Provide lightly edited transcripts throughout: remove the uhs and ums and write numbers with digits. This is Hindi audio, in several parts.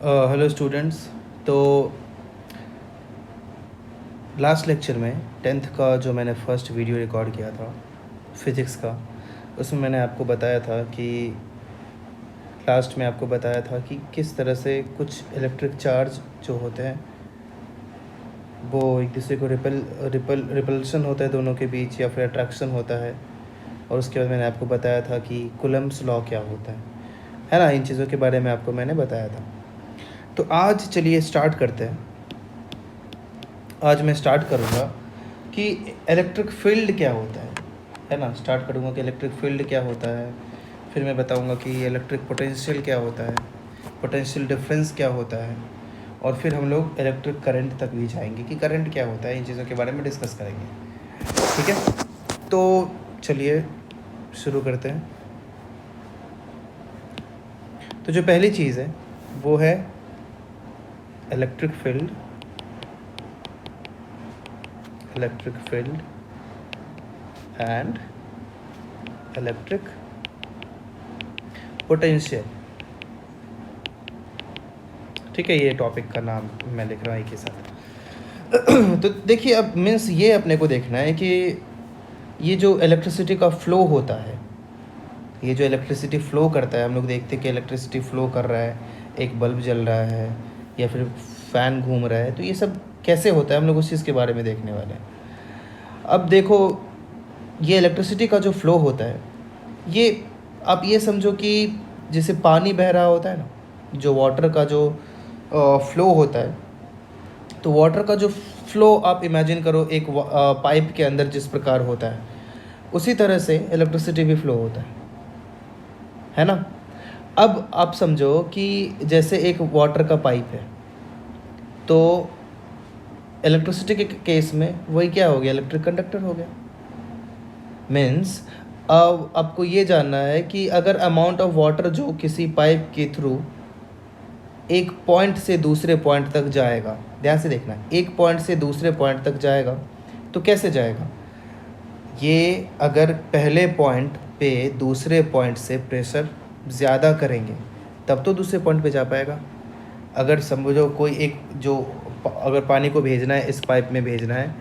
Hello students. तो लास्ट लेक्चर में 10th का जो मैंने फर्स्ट वीडियो रिकॉर्ड किया था फिज़िक्स का, उसमें मैंने आपको बताया था कि लास्ट में आपको बताया था कि किस तरह से कुछ इलेक्ट्रिक चार्ज जो होते हैं वो एक दूसरे को रिपल्शन होता है दोनों के बीच, या फिर अट्रैक्शन होता है। और उसके बाद मैंने आपको बताया था कि कुलम्ब्स लॉ क्या होता है ना। इन चीज़ों के बारे में आपको मैंने बताया था। तो आज चलिए स्टार्ट करते हैं। आज मैं स्टार्ट करूँगा कि इलेक्ट्रिक फील्ड क्या होता है ना। स्टार्ट करूँगा कि इलेक्ट्रिक फील्ड क्या होता है, फिर मैं बताऊँगा कि इलेक्ट्रिक पोटेंशियल क्या होता है, पोटेंशियल डिफरेंस क्या होता है, और फिर हम लोग इलेक्ट्रिक करंट तक भी जाएंगे कि करंट क्या होता है। इन चीज़ों के बारे में डिस्कस करेंगे, ठीक है। तो चलिए शुरू करते हैं। तो जो पहली चीज़ है वो है electric field and electric potential. ठीक है, ये टॉपिक का नाम मैं लिख रहा हूँ एक ही साथ। तो देखिए, अब मीन्स ये अपने को देखना है कि ये जो इलेक्ट्रिसिटी का फ़्लो होता है, ये जो इलेक्ट्रिसिटी फ़्लो करता है, हम लोग देखते हैं कि इलेक्ट्रिसिटी फ़्लो कर रहा है, एक बल्ब जल रहा है या फिर फ़ैन घूम रहा है, तो ये सब कैसे होता है हम लोग उस चीज़ के बारे में देखने वाले हैं। अब देखो, ये इलेक्ट्रिसिटी का जो फ़्लो होता है, ये आप ये समझो कि जैसे पानी बह रहा होता है ना, जो वाटर का जो फ़्लो होता है, तो वाटर का जो फ़्लो आप इमेजिन करो एक पाइप के अंदर जिस प्रकार होता है, उसी तरह से इलेक्ट्रिसिटी भी फ़्लो होता है ना। अब आप समझो कि जैसे एक वाटर का पाइप है, तो इलेक्ट्रिसिटी के केस में वही क्या हो गया, इलेक्ट्रिक कंडक्टर हो गया। मीन्स अब आपको ये जानना है कि अगर अमाउंट ऑफ वाटर जो किसी पाइप के थ्रू एक पॉइंट से दूसरे पॉइंट तक जाएगा, ध्यान से देखना, एक पॉइंट से दूसरे पॉइंट तक जाएगा तो कैसे जाएगा। ये अगर पहले पॉइंट पे दूसरे पॉइंट से प्रेशर ज़्यादा करेंगे तब तो दूसरे पॉइंट पे जा पाएगा। अगर समझो कोई एक जो अगर पानी को भेजना है, इस पाइप में भेजना है,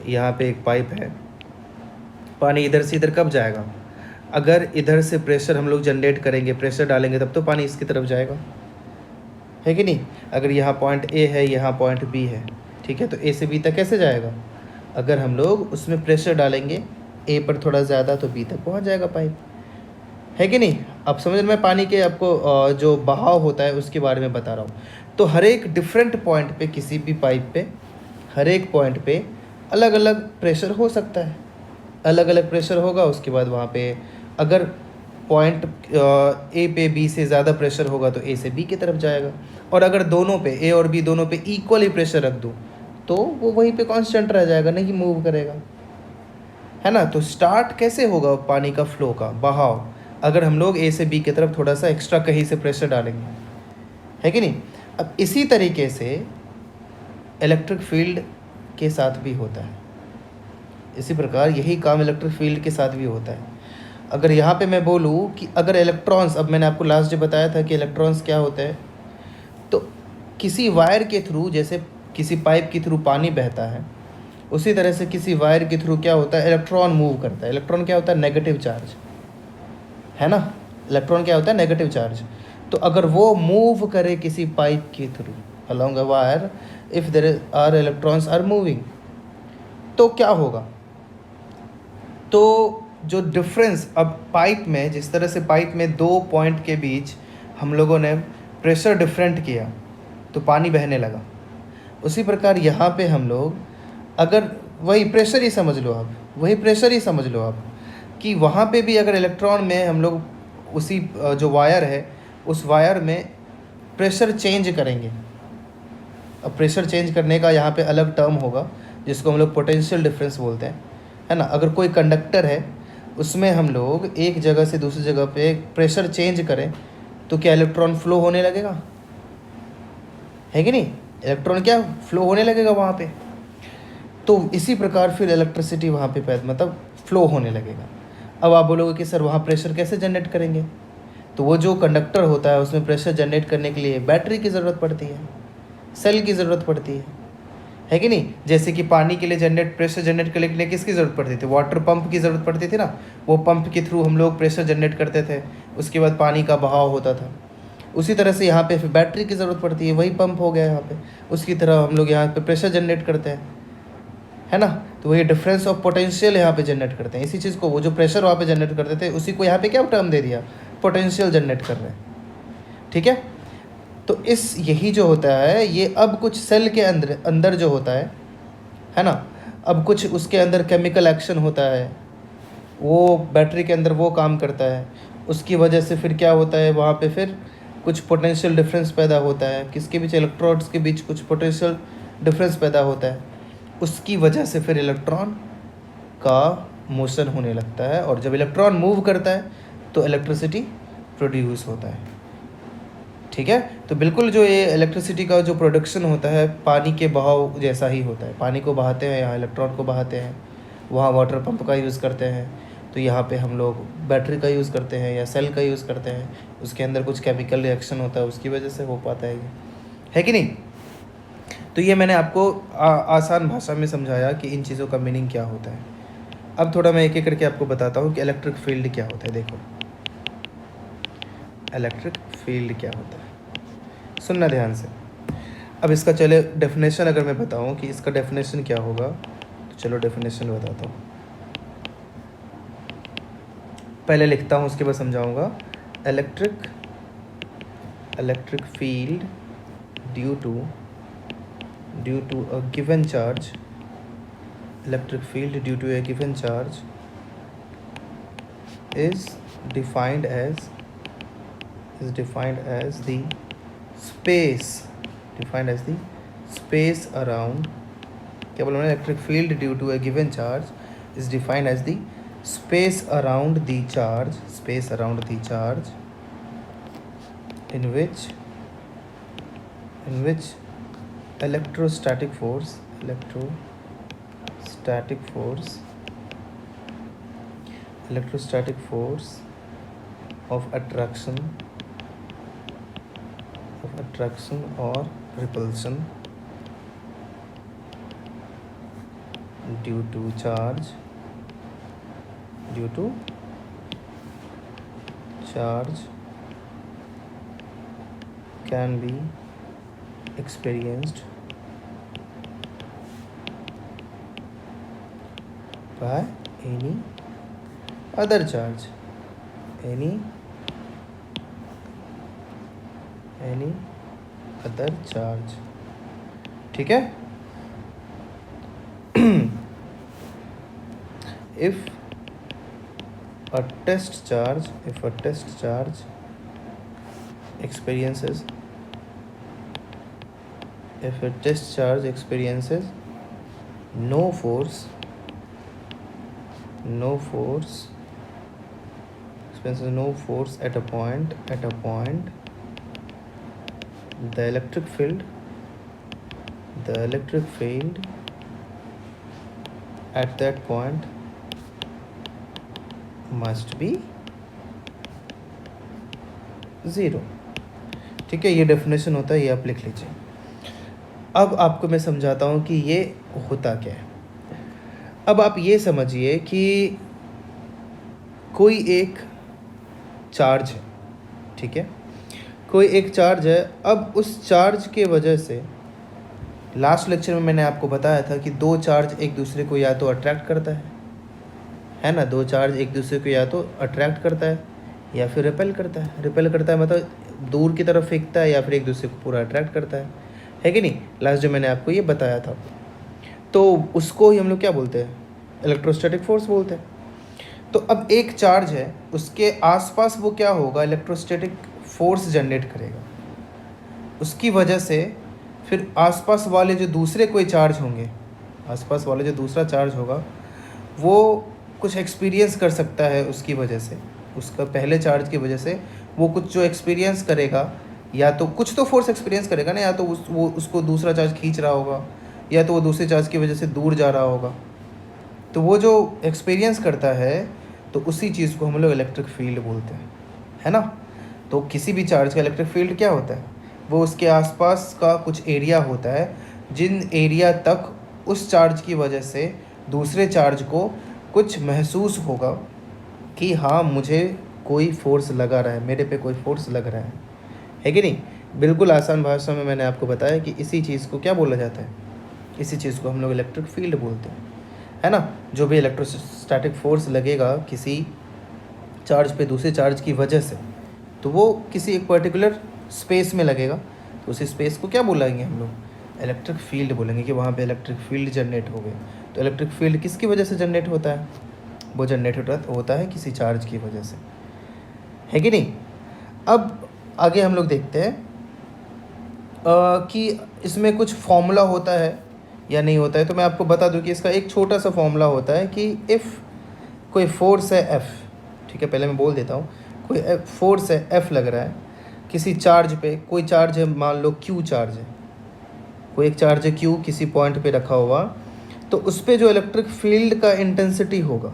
यहाँ पे एक पाइप है, पानी इधर से इधर कब जाएगा, अगर इधर से प्रेशर हम लोग जनरेट करेंगे, प्रेशर डालेंगे, तब तो पानी इसकी तरफ जाएगा, है कि नहीं। अगर यहाँ पॉइंट ए है, यहाँ पॉइंट बी है, ठीक है, तो ए से बी तक कैसे जाएगा, अगर हम लोग उसमें प्रेशर डालेंगे ए पर थोड़ा ज़्यादा तो बी तक पहुँच जाएगा पाइप, है कि नहीं। अब समझ, मैं पानी के आपको जो बहाव होता है उसके बारे में बता रहा हूँ। तो हर एक डिफरेंट पॉइंट पे, किसी भी पाइप पे हर एक पॉइंट पे अलग अलग प्रेशर हो सकता है, अलग अलग प्रेशर होगा। उसके बाद वहाँ पे अगर पॉइंट ए पे बी से ज़्यादा प्रेशर होगा तो ए से बी की तरफ जाएगा, और अगर दोनों पे ए और बी दोनों पे इक्वली प्रेशर रख दूँ तो वो वहीं पे कांस्टेंट रह जाएगा, नहीं मूव करेगा, है ना। तो स्टार्ट कैसे होगा पानी का फ्लो का बहाव, अगर हम लोग ए से बी की तरफ थोड़ा सा एक्स्ट्रा कहीं से प्रेशर डालेंगे, है कि नहीं। अब इसी तरीके से इलेक्ट्रिक फील्ड के साथ भी होता है, इसी प्रकार यही काम इलेक्ट्रिक फील्ड के साथ भी होता है। अगर यहाँ पे मैं बोलूँ कि अगर इलेक्ट्रॉन्स, अब मैंने आपको लास्ट जो बताया था कि इलेक्ट्रॉन्स क्या होते हैं, तो किसी वायर के थ्रू, जैसे किसी पाइप के थ्रू पानी बहता है, उसी तरह से किसी वायर के थ्रू क्या होता है, इलेक्ट्रॉन मूव करता है। इलेक्ट्रॉन क्या होता है, नेगेटिव चार्ज, है ना। इलेक्ट्रॉन क्या होता है, नेगेटिव चार्ज। तो अगर वो मूव करे किसी पाइप के through along a wire, if there are electrons are moving, तो क्या होगा, तो जो डिफरेंस, अब पाइप में जिस तरह से पाइप में दो पॉइंट के बीच हम लोगों ने प्रेशर डिफरेंट किया तो पानी बहने लगा, उसी प्रकार यहाँ पे हम लोग अगर वही प्रेशर ही समझ लो आप, वही प्रेशर ही समझ लो आप कि वहाँ पे भी अगर इलेक्ट्रॉन में हम लोग उसी जो वायर है उस वायर में प्रेशर चेंज करेंगे। अब प्रेशर चेंज करने का यहाँ पे अलग टर्म होगा जिसको हम लोग पोटेंशियल डिफरेंस बोलते हैं, है ना। अगर कोई कंडक्टर है उसमें हम लोग एक जगह से दूसरी जगह पे प्रेशर चेंज करें तो क्या इलेक्ट्रॉन फ्लो होने लगेगा, है कि नहीं। इलेक्ट्रॉन क्या फ्लो होने लगेगा वहाँ पे। तो इसी प्रकार फिर इलेक्ट्रिसिटी वहाँ पे मतलब फ्लो होने लगेगा। अब आप बोलोगे कि सर वहाँ प्रेशर कैसे जनरेट करेंगे, तो वो जो कंडक्टर होता है उसमें प्रेशर जनरेट करने के लिए बैटरी की ज़रूरत पड़ती है, सेल की ज़रूरत पड़ती है कि नहीं। जैसे कि पानी के लिए प्रेशर जनरेट करने के लिए किसकी ज़रूरत पड़ती थी, वाटर पंप की ज़रूरत पड़ती थी ना। वो पंप के थ्रू हम लोग प्रेशर जनरेट करते थे, उसके बाद पानी का बहाव होता था। उसी तरह से यहाँ पे फिर बैटरी की ज़रूरत पड़ती है, वही पंप हो गया यहाँ पे। उसकी तरह हम लोग यहाँ पे प्रेशर जनरेट करते हैं, है ना। तो वही डिफरेंस ऑफ पोटेंशियल यहाँ पे जनरेट करते हैं। इसी चीज़ को, वो जो प्रेशर वहाँ पे जनरेट करते थे, उसी को यहाँ पे क्या टर्म दे दिया, पोटेंशियल जनरेट कर रहे हैं, ठीक है। तो इस यही जो होता है ये अब कुछ सेल के अंदर जो होता है ना, अब कुछ उसके अंदर केमिकल एक्शन होता है, वो बैटरी के अंदर वो काम करता है। उसकी वजह से फिर क्या होता है, वहाँ पे फिर कुछ पोटेंशियल डिफरेंस पैदा होता है, किसके बीच, इलेक्ट्रोड्स के बीच कुछ पोटेंशियल डिफरेंस पैदा होता है। उसकी वजह से फिर इलेक्ट्रॉन का मोशन होने लगता है, और जब इलेक्ट्रॉन मूव करता है तो इलेक्ट्रिसिटी प्रोड्यूस होता है, ठीक है। तो बिल्कुल जो ये इलेक्ट्रिसिटी का जो प्रोडक्शन होता है पानी के बहाव जैसा ही होता है। पानी को बहाते हैं, यहाँ इलेक्ट्रॉन को बहाते हैं, वहाँ वाटर पंप का यूज़ करते हैं, तो यहाँ पे हम लोग बैटरी का यूज़ करते हैं या सेल का यूज़ करते हैं। उसके अंदर कुछ केमिकल रिएक्शन होता है, उसकी वजह से हो पाता है ये, है कि नहीं। तो ये मैंने आपको आसान भाषा में समझाया कि इन चीज़ों का मीनिंग क्या होता है। अब थोड़ा मैं एक एक करके आपको बताता हूँ कि इलेक्ट्रिक फील्ड क्या होता है। देखो, इलेक्ट्रिक फील्ड क्या होता है, सुनना ध्यान से। अब इसका चले डेफिनेशन अगर मैं बताऊँ कि इसका डेफिनेशन क्या होगा, तो चलो डेफिनेशन बताता हूँ। पहले लिखता हूँ, उसके बाद समझाऊँगा। Electric field due to a given charge, electric field due to a given charge is defined as the space around, क्या बोला मैंने, electric field due to a given charge is defined as the space around the charge in which electrostatic force of attraction or repulsion due to charge can be experienced by any other charge, ठीक है। if a test charge experiences no force at a point, the electric field at that point must be 0, ठीक है। ये डेफिनेशन होता है, ये आप लिख लीजिए। अब आपको मैं समझाता हूँ कि ये होता क्या है। अब आप ये समझिए कि कोई एक चार्ज है, ठीक है, कोई एक चार्ज है। अब उस चार्ज के वजह से, लास्ट लेक्चर में मैंने आपको बताया था कि दो चार्ज एक दूसरे को या तो अट्रैक्ट करता है ना, दो चार्ज एक दूसरे को या तो अट्रैक्ट करता है या फिर रिपेल करता है। मतलब दूर की तरफ फेंकता है या फिर एक दूसरे को पूरा अट्रैक्ट करता है कि नहीं। लास्ट जो मैंने आपको ये बताया था, तो उसको ही हम लोग क्या बोलते हैं, इलेक्ट्रोस्टैटिक फोर्स बोलते हैं। तो अब एक चार्ज है, उसके आसपास वो क्या होगा, इलेक्ट्रोस्टैटिक फोर्स जनरेट करेगा। उसकी वजह से फिर आसपास वाले जो दूसरे कोई चार्ज होंगे, आसपास वाले जो दूसरा चार्ज होगा वो कुछ एक्सपीरियंस कर सकता है। उसकी वजह से, उसका पहले चार्ज की वजह से वो कुछ जो एक्सपीरियंस करेगा, या तो कुछ तो फोर्स एक्सपीरियंस करेगा ना, या तो वो उसको दूसरा चार्ज खींच रहा होगा, या तो वो दूसरे चार्ज की वजह से दूर जा रहा होगा। तो वो जो एक्सपीरियंस करता है, तो उसी चीज़ को हम लोग इलेक्ट्रिक फील्ड बोलते हैं, है ना। तो किसी भी चार्ज का इलेक्ट्रिक फील्ड क्या होता है, वो उसके आसपास का कुछ एरिया होता है जिन एरिया तक उस चार्ज की वजह से दूसरे चार्ज को कुछ महसूस होगा कि हाँ मुझे कोई फोर्स लगा रहा है, मेरे पे कोई फोर्स लग रहा है कि नहीं। बिल्कुल आसान भाषा में मैंने आपको बताया कि इसी चीज़ को क्या बोला जाता है, इसी चीज़ को हम लोग इलेक्ट्रिक फील्ड बोलते हैं, है ना। जो भी इलेक्ट्रोस्टैटिक फोर्स लगेगा किसी चार्ज पे दूसरे चार्ज की वजह से, तो वो किसी एक पर्टिकुलर स्पेस में लगेगा, तो उसी स्पेस को क्या बोलेंगे हम लोग, इलेक्ट्रिक फील्ड बोलेंगे कि वहाँ पे इलेक्ट्रिक फील्ड जनरेट हो गए। तो इलेक्ट्रिक फील्ड किसकी वजह से जनरेट होता है, वो जनरेट होता है किसी चार्ज की वजह से, है कि नहीं। अब आगे हम लोग देखते हैं कि इसमें कुछ फॉर्मूला होता है या नहीं होता है। तो मैं आपको बता दूं कि इसका एक छोटा सा फॉर्मूला होता है कि इफ़ कोई फोर्स है F, ठीक है, पहले मैं बोल देता हूँ, कोई फोर्स है F लग रहा है किसी चार्ज पे, कोई चार्ज है मान लो Q चार्ज है, कोई एक चार्ज है Q किसी पॉइंट पे रखा हुआ, तो उस पर जो इलेक्ट्रिक फील्ड का इंटेंसिटी होगा,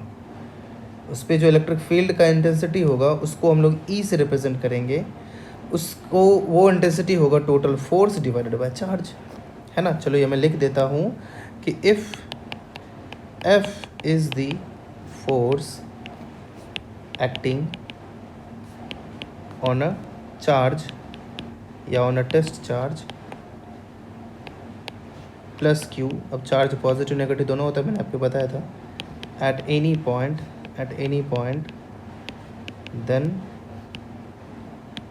उस पर जो इलेक्ट्रिक फील्ड का इंटेंसिटी होगा उसको हम लोग E से रिप्रेजेंट करेंगे। उसको वो इंटेंसिटी होगा total force divided by charge, है ना। चलो ये मैं लिख देता हूँ कि if F is the force acting on a charge या on a test charge plus Q, अब चार्ज पॉजिटिव नेगेटिव दोनों होता है, मैंने आपको बताया था, at any point then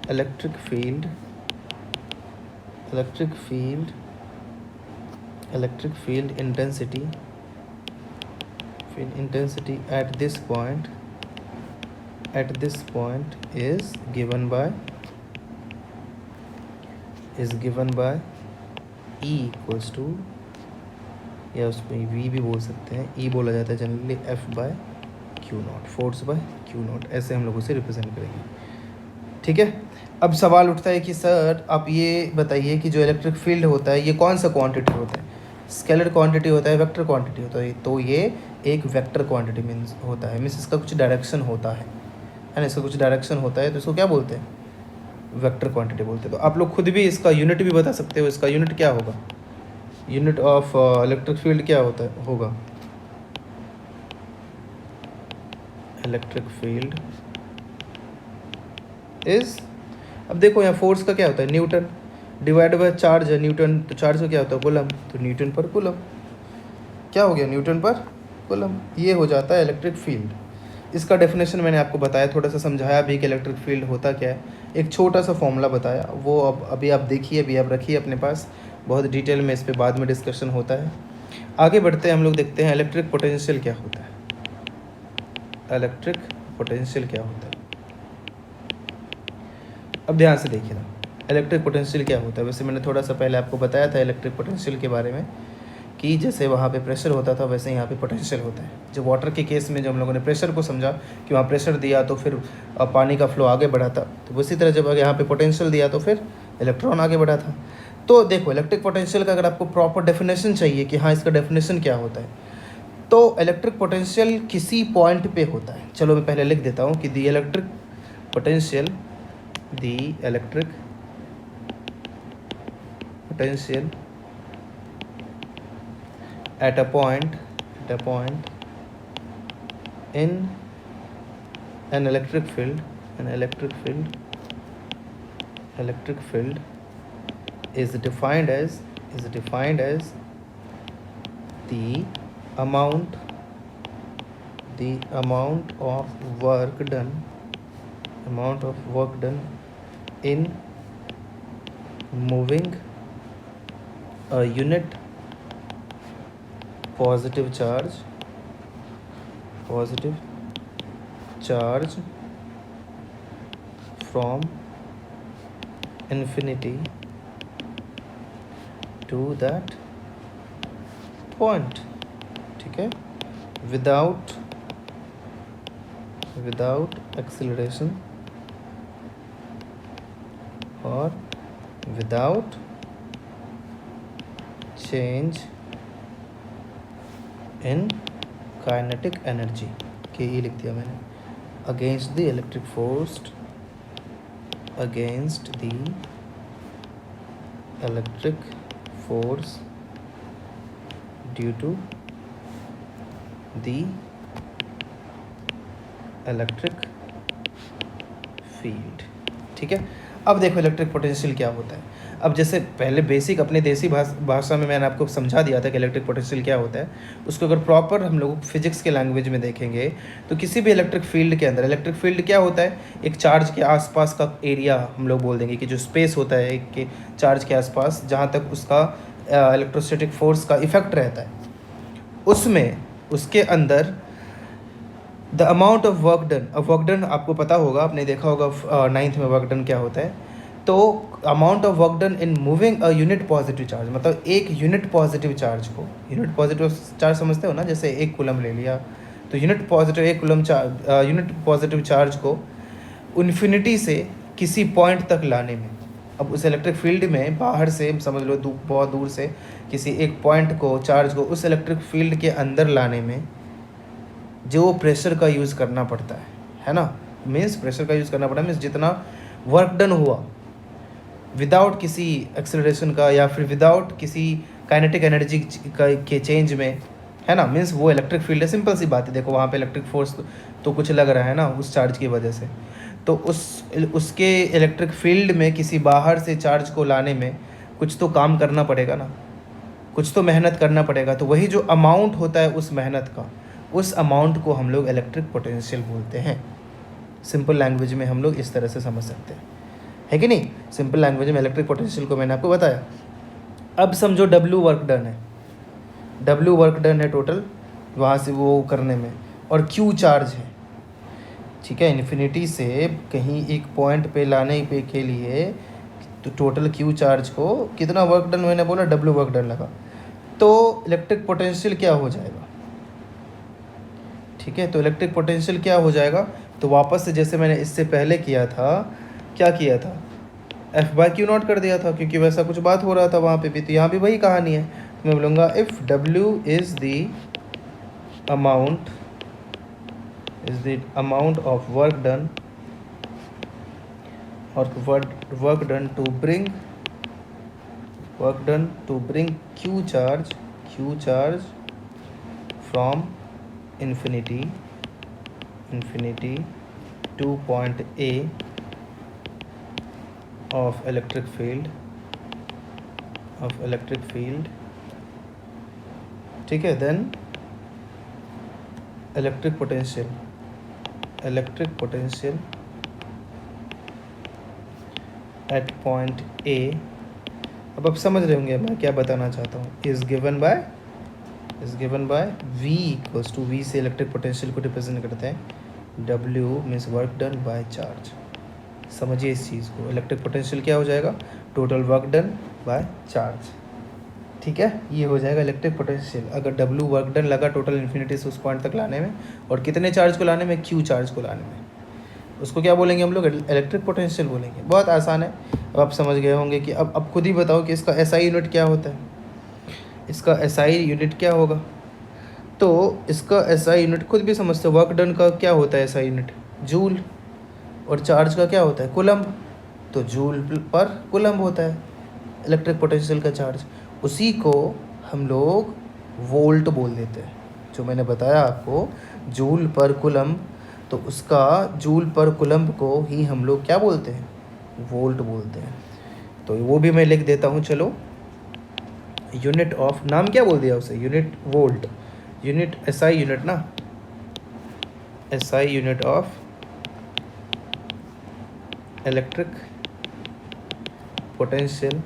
electric field intensity at this point is given by E equals to, या उसमें V भी बोल सकते हैं, E बोला जाता है generally F by Q naught, force by Q naught, ऐसे हम लोग उसे रिप्रेजेंट करेंगे, ठीक है। अब सवाल उठता है कि सर आप ये बताइए कि जो इलेक्ट्रिक फील्ड होता है ये कौन सा क्वांटिटी होता है, स्केलर क्वांटिटी होता है, वेक्टर क्वांटिटी होता है। तो ये एक वेक्टर क्वांटिटी मीन्स होता है, मीन्स इसका कुछ डायरेक्शन होता है ना, इसका कुछ डायरेक्शन होता है, तो इसको क्या बोलते हैं, वेक्टर क्वांटिटी बोलते हैं। तो आप लोग खुद भी इसका यूनिट भी बता सकते हो, इसका यूनिट क्या होगा, यूनिट ऑफ इलेक्ट्रिक फील्ड क्या होगा, इलेक्ट्रिक फील्ड इज, अब देखो यहाँ फोर्स का क्या होता है न्यूटन, डिवाइड बाय चार्ज है न्यूटन, तो चार्ज का क्या होता है कूलम, तो न्यूटन पर कूलम, क्या हो गया न्यूटन पर कूलम, ये हो जाता है इलेक्ट्रिक फील्ड। इसका डेफिनेशन मैंने आपको बताया, थोड़ा सा समझाया भी कि इलेक्ट्रिक फील्ड होता क्या है, एक छोटा सा फॉर्मूला बताया, वो अब अभी आप देखिए, अभी आप रखिए अपने पास, बहुत डिटेल में इस पर बाद में डिस्कशन होता है। आगे बढ़ते हैं हम लोग, देखते हैं इलेक्ट्रिक पोटेंशियल क्या होता है, इलेक्ट्रिक पोटेंशियल क्या होता है। अब ध्यान से देखिए ना, इलेक्ट्रिक पोटेंशियल क्या होता है। वैसे मैंने थोड़ा सा पहले आपको बताया था इलेक्ट्रिक पोटेंशियल के बारे में कि जैसे वहाँ पे प्रेशर होता था वैसे यहाँ पे पोटेंशियल होता है। जो वाटर के केस में जब हम लोगों ने प्रेशर को समझा कि वहाँ प्रेशर दिया तो फिर पानी का फ्लो आगे बढ़ा था, तो उसी तरह जब यहाँ पे पोटेंशियल दिया तो फिर इलेक्ट्रॉन आगे बढ़ा था। तो देखो इलेक्ट्रिक पोटेंशियल का अगर आपको प्रॉपर डेफिनेशन चाहिए कि हाँ इसका डेफिनेशन क्या होता है, तो इलेक्ट्रिक पोटेंशियल किसी पॉइंट पे होता है। चलो मैं पहले लिख देता हूँ कि the electric potential at a point in an electric field is defined as the amount of work done in moving a unit positive charge from infinity to that point, ठीक है, without acceleration or without change in kinetic energy, के ये लिख दिया मैंने, against the electric force against the electric force due to the electric field। ठीक है, अब देखो इलेक्ट्रिक पोटेंशियल क्या होता है। अब जैसे पहले बेसिक अपने देसी भाषा में मैंने आपको समझा दिया था कि इलेक्ट्रिक पोटेंशियल क्या होता है, उसको अगर प्रॉपर हम लोग फिजिक्स के लैंग्वेज में देखेंगे तो किसी भी इलेक्ट्रिक फील्ड के अंदर, इलेक्ट्रिक फील्ड क्या होता है, एक चार्ज के आसपास का एरिया हम लोग बोल देंगे कि जो स्पेस होता है एक के चार्ज के आसपास जहाँ तक उसका इलेक्ट्रोस्टैटिक फोर्स का इफेक्ट रहता है, उसमें उसके अंदर the amount of work done. अब वर्क डन आपको पता होगा, आपने देखा होगा 9th में वर्क डन क्या होता है। तो amount of work done in moving a unit positive charge, मतलब एक यूनिट पॉजिटिव चार्ज को, यूनिट पॉजिटिव चार्ज समझते हो ना, जैसे 1 कूलम ले लिया तो unit positive 1 coulomb charge, unit positive charge को इन्फिनिटी से किसी पॉइंट तक लाने में। अब उस इलेक्ट्रिक फील्ड में बाहर से समझ लो बहुत दूर से किसी एक पॉइंट को, चार्ज को उस इलेक्ट्रिक फील्ड के अंदर लाने में जो प्रेशर का यूज़ करना पड़ता है ना, मीन्स प्रेशर का यूज़ करना पड़ता है, मीन्स जितना वर्क डन हुआ विदाउट किसी एक्सेलरेशन का या फिर विदाउट किसी काइनेटिक एनर्जी के चेंज में, है ना, मीन्स वो इलेक्ट्रिक फील्ड है। सिंपल सी बात है, देखो वहाँ पे इलेक्ट्रिक फोर्स तो कुछ लग रहा है ना उस चार्ज की वजह से, तो उसके इलेक्ट्रिक फील्ड में किसी बाहर से चार्ज को लाने में कुछ तो काम करना पड़ेगा ना, कुछ तो मेहनत करना पड़ेगा। तो वही जो अमाउंट होता है उस मेहनत का, उस अमाउंट को हम लोग इलेक्ट्रिक पोटेंशियल बोलते हैं। सिंपल लैंग्वेज में हम लोग इस तरह से समझ सकते हैं, है कि नहीं। सिंपल लैंग्वेज में इलेक्ट्रिक पोटेंशियल को मैंने आपको बताया। अब समझो W वर्क डन है, W वर्क डन है टोटल वहाँ से वो करने में, और Q चार्ज है, ठीक है, इन्फिनिटी से कहीं एक पॉइंट पे लाने पे के लिए तो टोटल Q चार्ज को कितना वर्क डन, मैंने बोला W वर्क डन लगा, तो इलेक्ट्रिक पोटेंशियल क्या हो जाएगा, ठीक है। तो इलेक्ट्रिक पोटेंशियल क्या हो जाएगा, तो वापस से जैसे मैंने इससे पहले किया था, क्या किया था, F/Q0 कर दिया था, क्योंकि वैसा कुछ बात हो रहा था वहाँ पे भी, तो यहाँ भी वही कहानी है। तो मैं बोलूँगा if W is the amount of work done, और work done to bring Q charge from infinity to point A of electric field, ठीक है। Then electric potential at point A, अब आप समझ रहे होंगे मैं क्या बताना चाहता हूँ, is given by V equals to, V से इलेक्ट्रिक पोटेंशियल को रिप्रेजेंट करते हैं, W means work done by charge. समझिए इस चीज़ को, इलेक्ट्रिक पोटेंशियल क्या हो जाएगा, total work done by charge, ठीक है, ये हो जाएगा इलेक्ट्रिक पोटेंशियल। अगर W वर्क डन लगा टोटल इन्फिनिटी से उस पॉइंट तक लाने में, और कितने चार्ज को लाने में, Q चार्ज को लाने में, उसको क्या बोलेंगे हम लोग, इलेक्ट्रिक पोटेंशियल बोलेंगे। बहुत आसान है, अब आप समझ गए होंगे कि अब खुद ही बताओ कि इसका SI यूनिट क्या होता है, इसका SI यूनिट क्या होगा। तो इसका SI यूनिट खुद भी समझते हो, वर्क डन का क्या होता है SI यूनिट, जूल, और चार्ज का क्या होता है, कूलम्ब, तो जूल पर कूलम्ब होता है इलेक्ट्रिक पोटेंशियल का चार्ज, उसी को हम लोग वोल्ट बोल देते हैं। जो मैंने बताया आपको जूल पर कूलम्ब, तो उसका जूल पर कूलम्ब को ही हम लोग क्या बोलते हैं, वोल्ट बोलते हैं। तो वो भी मैं लिख देता हूँ, चलो, यूनिट ऑफ, नाम क्या बोल दिया उसे, unit volt, unit SI unit ना, SI unit of electric potential.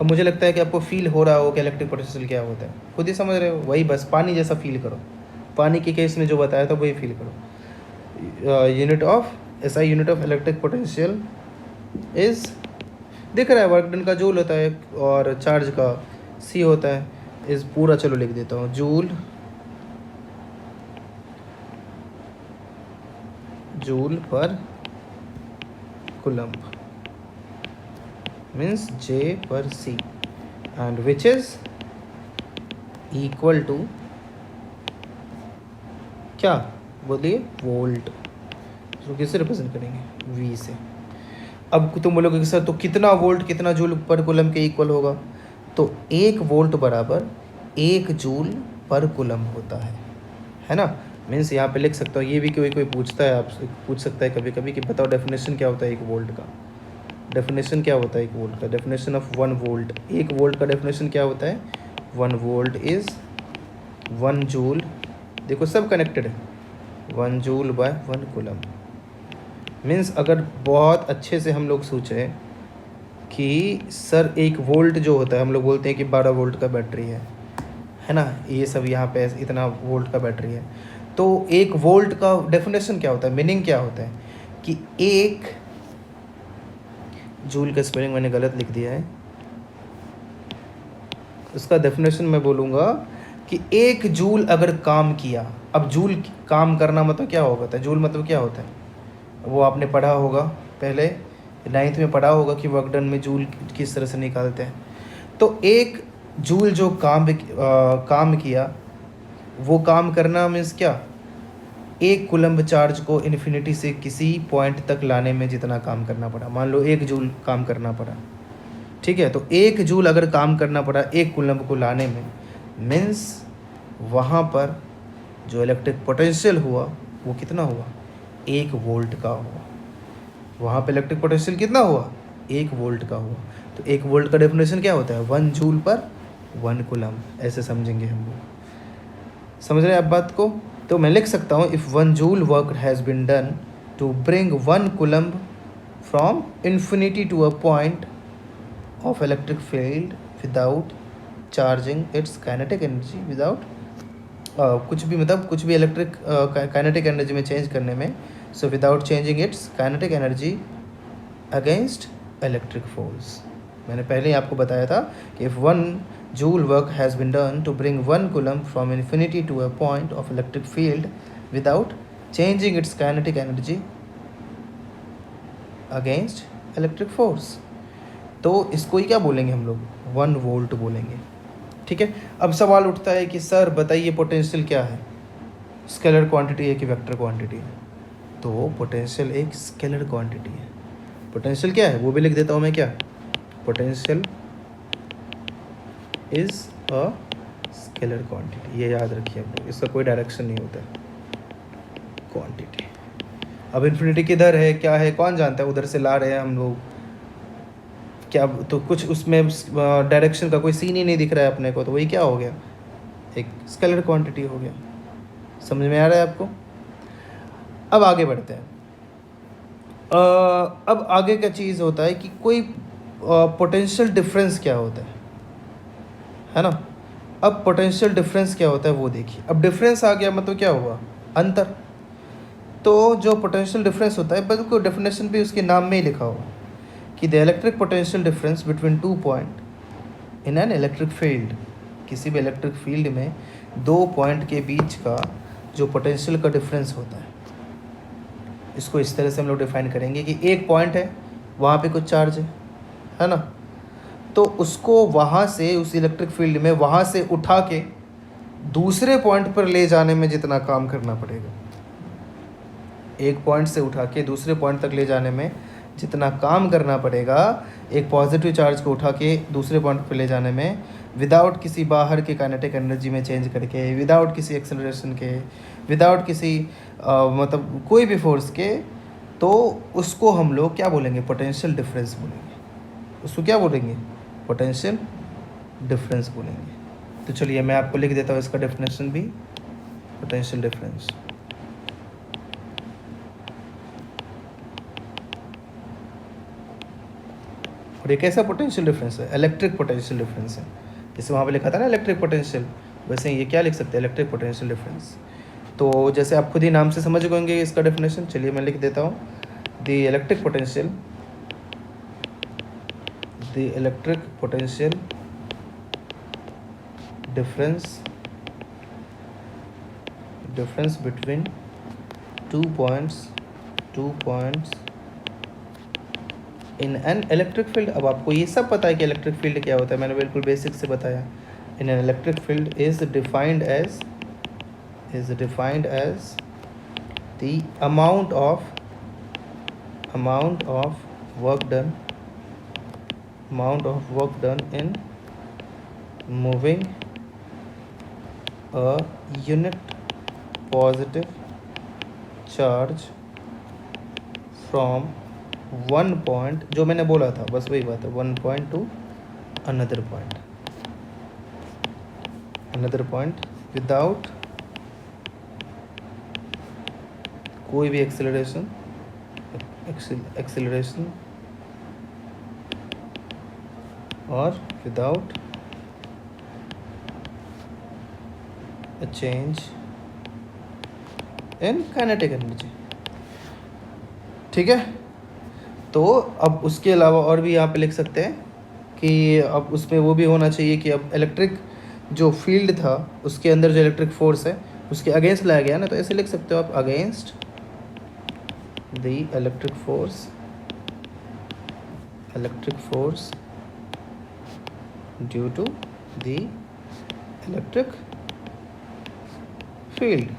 अब मुझे लगता है कि आपको फील हो रहा हो कि इलेक्ट्रिक पोटेंशियल क्या होता है, खुद ही समझ रहे हो, वही बस पानी जैसा फील करो, पानी के केस में जो बताया था वही फील करो। Unit of SI unit of electric potential is, दिख रहा है, वर्क डन का जूल होता है और चार्ज का C होता है, इस पूरा चलो लिख देता हूँ, जूल पर कूलम्ब मीन्स J पर C, and which is equal to क्या बोलिए, वोल्ट। तो किससे रिप्रेजेंट करेंगे, वी से। अब तुम बोलोगे कि सर तो कितना वोल्ट कितना जूल पर कूलम के इक्वल होगा, तो 1 वोल्ट बराबर 1 जूल पर कूलम होता है ना। मीन्स यहाँ पे लिख सकता हूँ, ये भी कोई पूछता है, आपसे पूछ सकता है कभी कभी कि बताओ डेफिनेशन क्या होता है 1 वोल्ट का, डेफिनेशन क्या होता है 1 वोल्ट का, डेफिनेशन ऑफ 1 वोल्ट, 1 वोल्ट का डेफिनेशन क्या होता है, 1 वोल्ट इज़ 1 जूल, देखो सब कनेक्टेड है, 1 जूल बाय 1 कूलम। मीन्स अगर बहुत अच्छे से हम लोग सोचें कि सर 1 वोल्ट जो होता है, हम लोग बोलते हैं कि 12 वोल्ट का बैटरी है ना, ये सब यहाँ पे इतना वोल्ट का बैटरी है, तो 1 वोल्ट का डेफिनेशन क्या होता है, मीनिंग क्या होता है कि 1 जूल का स्पेलिंग मैंने गलत लिख दिया है, उसका डेफिनेशन मैं बोलूँगा कि 1 जूल अगर काम किया, अब जूल काम करना मतलब क्या होता है, जूल मतलब क्या होता है, वो आपने पढ़ा होगा पहले 9th में पढ़ा होगा कि वर्क डन में जूल किस तरह से निकालते हैं। तो 1 जूल जो काम किया, वो काम करना मीन्स क्या, 1 कूलम्ब चार्ज को इन्फिनिटी से किसी पॉइंट तक लाने में जितना काम करना पड़ा, मान लो 1 जूल काम करना पड़ा, ठीक है, तो 1 जूल अगर काम करना पड़ा 1 कूलम्ब को लाने में, मीन्स वहाँ पर जो इलेक्ट्रिक पोटेंशियल हुआ वो कितना हुआ, 1 वोल्ट का हुआ, वहाँ पे इलेक्ट्रिक पोटेंशियल कितना हुआ, 1 वोल्ट का हुआ। तो 1 वोल्ट का डेफिनेशन क्या होता है, 1 जूल पर 1 कूलम, ऐसे समझेंगे हम लोग, समझ रहे हैं आप बात को। तो मैं लिख सकता हूँ if 1 joule work has been done to bring 1 coulomb from infinity to a point of electric field without charging its kinetic energy, without कुछ भी मतलब कुछ भी इलेक्ट्रिक काइनेटिक एनर्जी में चेंज करने में, so without changing its kinetic energy against electric force. मैंने पहले ही आपको बताया था कि if 1 joule work has been done to bring 1 coulomb from infinity to a point of electric field without changing its kinetic energy against electric force, तो इसको ही क्या बोलेंगे हम लोग, 1 वोल्ट बोलेंगे, ठीक है। अब सवाल उठता है कि सर बताइए पोटेंशियल क्या है, स्केलर क्वांटिटी है कि वेक्टर क्वांटिटी है, तो पोटेंशियल एक स्केलर क्वांटिटी है। पोटेंशियल क्या है वो भी लिख देता हूँ मैं, क्या, potential is a scalar quantity, ये याद रखिए आप लोग, इसका कोई डायरेक्शन नहीं होता है, क्वांटिटी। अब इन्फिनिटी किधर है क्या है कौन जानता है, उधर से ला रहे हैं हम लोग क्या, तो कुछ उसमें डायरेक्शन का कोई सीन ही नहीं दिख रहा है अपने को, तो वही क्या हो गया, एक स्केलर क्वांटिटी हो गया। समझ में आ रहा है आपको। अब आगे बढ़ते हैं। अब आगे का चीज़ होता है कि कोई पोटेंशियल डिफरेंस क्या होता है ना। अब पोटेंशियल डिफरेंस क्या होता है वो देखिए, अब डिफरेंस आ गया मतलब क्या हुआ, अंतर। तो जो पोटेंशियल डिफरेंस होता है बिल्कुल डेफिनेशन भी उसके नाम में ही लिखा हुआ कि the electric potential difference between 2 point in an electric field, किसी भी इलेक्ट्रिक फील्ड में 2 पॉइंट के बीच का जो पोटेंशियल का डिफरेंस होता है, इसको इस तरह से हम लोग डिफाइन करेंगे कि एक पॉइंट है, वहाँ पे कुछ चार्ज है ना, तो उसको वहाँ से उस इलेक्ट्रिक फील्ड में वहाँ से उठा के दूसरे पॉइंट पर ले जाने में जितना काम करना पड़ेगा, एक पॉइंट से उठा के दूसरे पॉइंट तक ले जाने में जितना काम करना पड़ेगा, एक पॉजिटिव चार्ज को उठा के दूसरे पॉइंट पर ले जाने में, विदाउट किसी बाहर के काइनेटिक एनर्जी में चेंज करके, विदाउट किसी एक्सेलरेशन के, विदाउट किसी मतलब कोई भी फोर्स के, तो उसको हम लोग क्या बोलेंगे, पोटेंशियल डिफरेंस बोलेंगे। उसको क्या बोलेंगे, पोटेंशियल डिफरेंस बोलेंगे। तो चलिए मैं आपको लिख देता हूँ इसका डेफिनेशन भी, पोटेंशियल डिफरेंस। और ये कैसा पोटेंशियल डिफरेंस है, इलेक्ट्रिक पोटेंशियल डिफरेंस है, जैसे वहाँ पे लिखा था ना इलेक्ट्रिक पोटेंशियल, वैसे ये क्या लिख सकते हैं, इलेक्ट्रिक पोटेंशियल डिफरेंस। तो जैसे आप खुद ही नाम से समझ गएंगे इसका डेफिनेशन, चलिए मैं लिख देता हूँ, the electric potential difference between 2 points in an electric field. अब आपको ये सब पता है कि इलेक्ट्रिक फील्ड क्या होता है, मैंने बिल्कुल बेसिक से बताया। In an electric field is defined as the amount amount of work done in moving a unit positive charge from one point, जो मैंने बोला था बस वही बात है, one point to another point without कोई भी एक्सेलरेशन और without a change in kinetic energy. ठीक है, तो अब उसके अलावा और भी यहाँ पे लिख सकते हैं कि अब उसमें वो भी होना चाहिए कि अब इलेक्ट्रिक जो फील्ड था उसके अंदर जो इलेक्ट्रिक फोर्स है उसके अगेंस्ट लाया गया ना, तो ऐसे लिख सकते हो आप, against the electric force due to the electric field,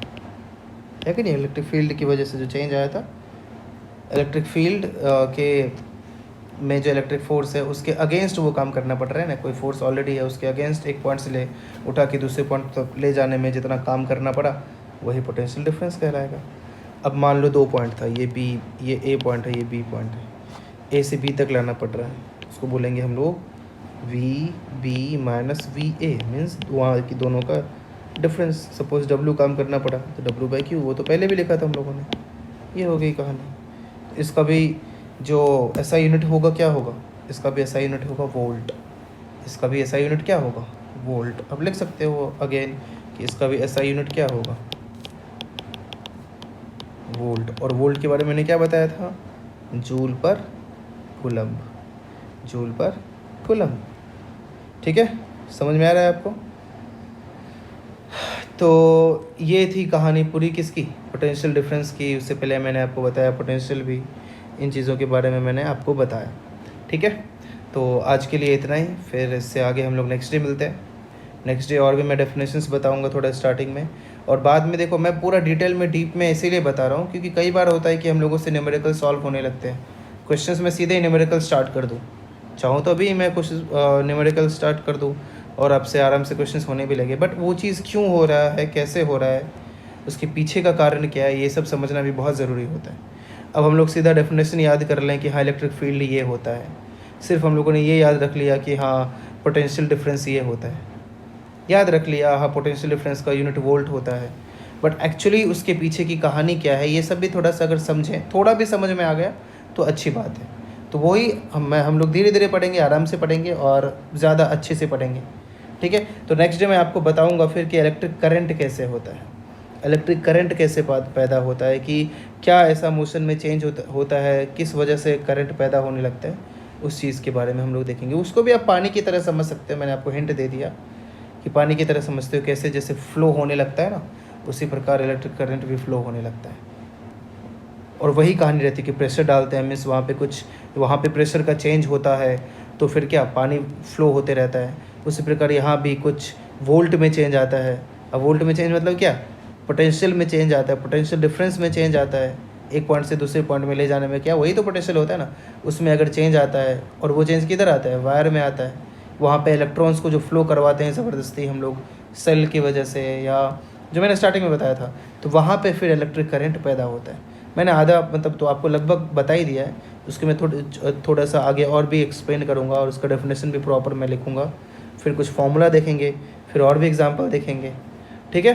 है कि नहीं। इलेक्ट्रिक फील्ड की वजह से जो चेंज आया था, इलेक्ट्रिक फील्ड के में जो इलेक्ट्रिक फोर्स है उसके अगेंस्ट वो काम करना पड़ रहा है ना, कोई फोर्स ऑलरेडी है उसके अगेंस्ट एक पॉइंट से ले उठा के दूसरे पॉइंट तक ले जाने में जितना काम करना पड़ा वही पोटेंशियल डिफरेंस कहलाएगा। अब मान लो 2 पॉइंट था, ये ए पॉइंट है, ये बी पॉइंट है, ए से बी तक लाना पड़ रहा है, उसको बोलेंगे हम लोग V B minus V A, means वहाँ की दोनों का डिफरेंस। सपोज डब्ल्यू काम करना पड़ा तो डब्ल्यू बाई क्यू, वो तो पहले भी लिखा था हम लोगों ने। ये हो गई कहानी। इसका भी जो एसआई यूनिट होगा क्या होगा, इसका भी एसआई यूनिट होगा वोल्ट, इसका भी एसआई यूनिट क्या होगा वोल्ट। अब लिख सकते हो अगेन कि इसका भी एसआई यूनिट क्या होगा वोल्ट। और वोल्ट के बारे में मैंने क्या बताया था, जूल पर कूलम्ब। ठीक है, समझ में आ रहा है आपको। तो ये थी कहानी पूरी किसकी, पोटेंशियल डिफरेंस की। उससे पहले मैंने आपको बताया पोटेंशियल भी, इन चीज़ों के बारे में मैंने आपको बताया। ठीक है, तो आज के लिए इतना ही, फिर इससे आगे हम लोग नेक्स्ट डे मिलते हैं। नेक्स्ट डे और भी मैं डेफिनेशंस बताऊंगा थोड़ा स्टार्टिंग में, और बाद में देखो मैं पूरा डिटेल में डीप में इसीलिए बता रहा हूँ क्योंकि कई बार होता है कि हम लोगों से न्यूमेरिकल सॉल्व होने लगते हैं। क्वेश्चंस में सीधे ही न्यूमेरिकल स्टार्ट कर दूँ, चाहूँ तो अभी मैं कुछ न्यूमेरिकल स्टार्ट कर दूँ और आपसे आराम से क्वेश्चंस होने भी लगे, बट वो चीज़ क्यों हो रहा है, कैसे हो रहा है, उसके पीछे का कारण क्या है, ये सब समझना भी बहुत ज़रूरी होता है। अब हम लोग सीधा डेफिनेशन याद कर लें कि हाँ इलेक्ट्रिक फील्ड ये होता है, सिर्फ हम लोगों ने ये याद रख लिया कि हाँ पोटेंशियल डिफरेंस ये होता है, याद रख लिया हाँ पोटेंशियल डिफरेंस का यूनिट वोल्ट होता है, बट एक्चुअली उसके पीछे की कहानी क्या है ये सब भी थोड़ा सा अगर समझें, थोड़ा भी समझ में आ गया तो अच्छी बात है। तो वही हम लोग धीरे धीरे पढ़ेंगे, आराम से पढ़ेंगे और ज़्यादा अच्छे से पढ़ेंगे। ठीक है, तो नेक्स्ट डे मैं आपको बताऊंगा फिर कि इलेक्ट्रिक करंट कैसे होता है, इलेक्ट्रिक करंट कैसे पैदा होता है, कि क्या ऐसा मोशन में चेंज होता है, किस वजह से करंट पैदा होने लगता है, उस चीज़ के बारे में हम लोग देखेंगे। उसको भी आप पानी की तरह समझ सकते हो, मैंने आपको हिंट दे दिया कि पानी की तरह समझते हो, कैसे जैसे फ्लो होने लगता है ना, उसी प्रकार इलेक्ट्रिक करंट भी फ्लो होने लगता है। और वही कहानी रहती है कि प्रेशर डालते हैं, मीन्स वहाँ पे प्रेशर का चेंज होता है तो फिर क्या पानी फ्लो होते रहता है। उसी प्रकार यहाँ भी कुछ वोल्ट में चेंज आता है। अब वोल्ट में चेंज मतलब क्या, पोटेंशियल में चेंज आता है, पोटेंशियल डिफरेंस में चेंज आता है, एक पॉइंट से दूसरे पॉइंट में ले जाने में क्या, वही तो पोटेंशियल होता है ना। उसमें अगर चेंज आता है, और वो चेंज किधर आता है, वायर में आता है, वहाँ पे इलेक्ट्रॉन्स को जो फ्लो करवाते हैं ज़बरदस्ती हम लोग सेल की वजह से, या जो मैंने स्टार्टिंग में बताया था, तो वहाँ पे फिर इलेक्ट्रिक करंट पैदा होता है। मैंने आधा मतलब तो आपको लगभग बता ही दिया है, उसके मैं थोड़ा सा आगे और भी एक्सप्लेन करूँगा, और उसका डेफिनेशन भी प्रॉपर मैं लिखूँगा, फिर कुछ फॉर्मूला देखेंगे, फिर और भी एग्जाम्पल देखेंगे। ठीक है,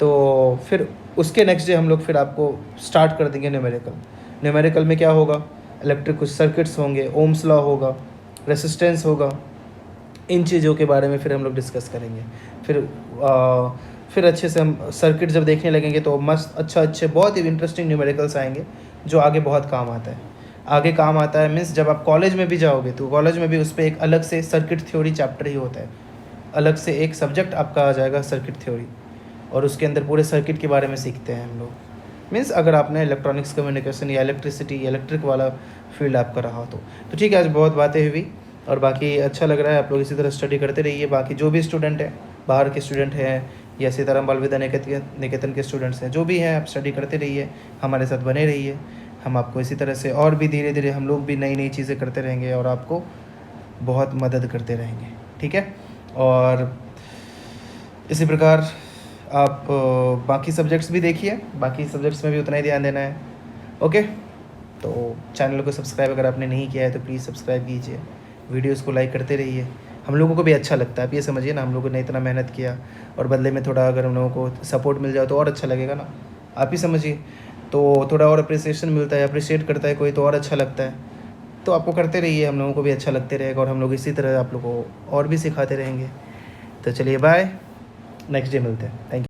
तो फिर उसके नेक्स्ट डे हम लोग फिर आपको स्टार्ट कर देंगे न्यूमेरिकल में क्या होगा, इलेक्ट्रिक कुछ सर्किट्स होंगे, ओम्स लॉ होगा, रेसिस्टेंस होगा, इन चीज़ों के बारे में फिर हम लोग डिस्कस करेंगे। फिर अच्छे से हम सर्किट जब देखने लगेंगे तो मस्त अच्छे बहुत ही इंटरेस्टिंग न्यूमेरिकल्स आएंगे जो आगे बहुत काम आता है। आगे काम आता है मीन्स जब आप कॉलेज में भी जाओगे तो कॉलेज में भी उस पर एक अलग से सर्किट थ्योरी चैप्टर ही होता है, अलग से एक सब्जेक्ट आपका आ जाएगा सर्किट थ्योरी, और उसके अंदर पूरे सर्किट के बारे में सीखते हैं हम लोग। मीन्स अगर आपने इलेक्ट्रॉनिक्स कम्युनिकेशन या इलेक्ट्रिसिटी इलेक्ट्रिक वाला फील्ड आपका रहा तो ठीक है। आज बहुत बातें हुई, और बाकी अच्छा लग रहा है, आप लोग इसी तरह स्टडी करते रहिए। बाकी जो भी स्टूडेंट हैं, बाहर के स्टूडेंट हैं या सीताराम बाल विद्या निकेतन के स्टूडेंट्स हैं, जो भी हैं, आप स्टडी करते रहिए, हमारे साथ बने रहिए। हम आपको इसी तरह से और भी धीरे धीरे हम लोग भी नई नई चीज़ें करते रहेंगे और आपको बहुत मदद करते रहेंगे, ठीक है। और इसी प्रकार आप बाकी सब्जेक्ट्स भी देखिए, बाकी सब्जेक्ट्स में भी उतना ही ध्यान देना है, ओके। तो चैनल को सब्सक्राइब अगर आपने नहीं किया है तो प्लीज़ सब्सक्राइब कीजिए, वीडियोस को लाइक करते रहिए। हम लोगों को भी अच्छा लगता है, आप ये समझिए ना, हम लोगों ने इतना मेहनत किया और बदले में थोड़ा अगर हम लोगों को सपोर्ट मिल जाए तो और अच्छा लगेगा ना, आप ही समझिए। तो थोड़ा और अप्रिसिएशन मिलता है, अप्रिशिएट करता है कोई तो और अच्छा लगता है। तो आपको करते रहिए, हम लोगों को भी अच्छा लगते रहेगा और हम लोग इसी तरह आप लोगों को और भी सिखाते रहेंगे। तो चलिए बाय, नेक्स्ट डे मिलते हैं, थैंक यू।